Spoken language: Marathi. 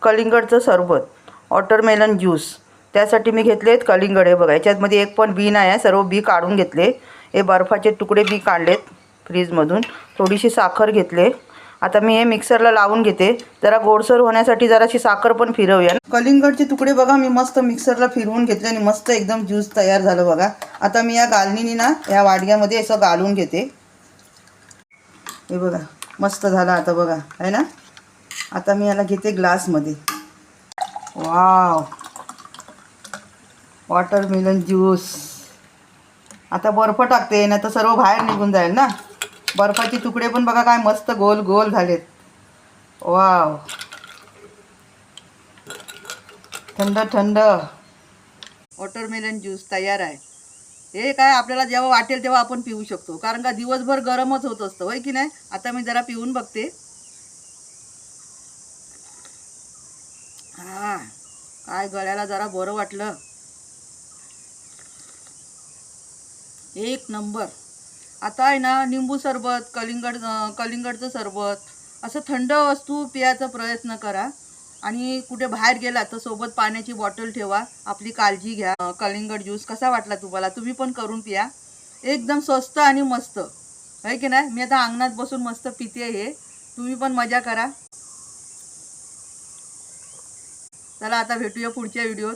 कलिंगडचं सरबत, वॉटरमेलन ज्यूस. त्यासाठी मी घेतलेत कलिंगड. हे बघा, याच्यामध्ये एक पण बी नाही आहे, सर्व बी काढून घेतले. हे बर्फाचे तुकडे बी काढलेत फ्रीजमधून. थोडीशी साखर घेतले. आता मी हे मिक्सरला लावून घेते. जरा गोडसर होण्यासाठी जराशी साखर पण फिरवूया. कलिंगडचे तुकडे बघा मी मस्त मिक्सरला फिरवून घेतले आणि मस्त एकदम ज्यूस तयार झालं बघा. आता मी या गालणीने ना या वाडग्यामध्ये असं घालून घेते. हे बघा मस्त झालं आता बघा, आहे ना. आता मी याला घेते ग्लासमध्ये. Wow, watermelon juice. आता बर्फ टाकते, नाही तर सर्व बाहेर निघून जाईल ना. बर्फाचे तुकडे पण बघा काय मस्त गोल गोल झालेत. वाव, थंड थंड वॉटरमेलन ज्यूस तयार आहे. हे काय आपल्याला जेव्हा वाटेल तेव्हा आपण पिऊ शकतो, कारण का दिवसभर गरमच होत असतं, होय की नाही. आता मी जरा पिऊन बघते. हा, काय गळ्याला जरा बरं वाटलं. एक नंबर. आता आहे ना निंबू सरबत, कलिंगडचं सरबत असं थंड वस्तू पियाचा प्रयत्न करा. आणि कुठे बाहेर गेला तर सोबत पाण्याची बॉटल ठेवा. आपली काळजी घ्या. कलिंगड ज्यूस कसा वाटला तुम्हाला? तुम्ही पण करून पिया. एकदम स्वस्त आणि मस्त, आहे की नाही. मी आता अंगणात बसून मस्त पिते हे. तुम्ही पण मजा करा. चला आता भेटूया पुढच्या व्हिडिओत.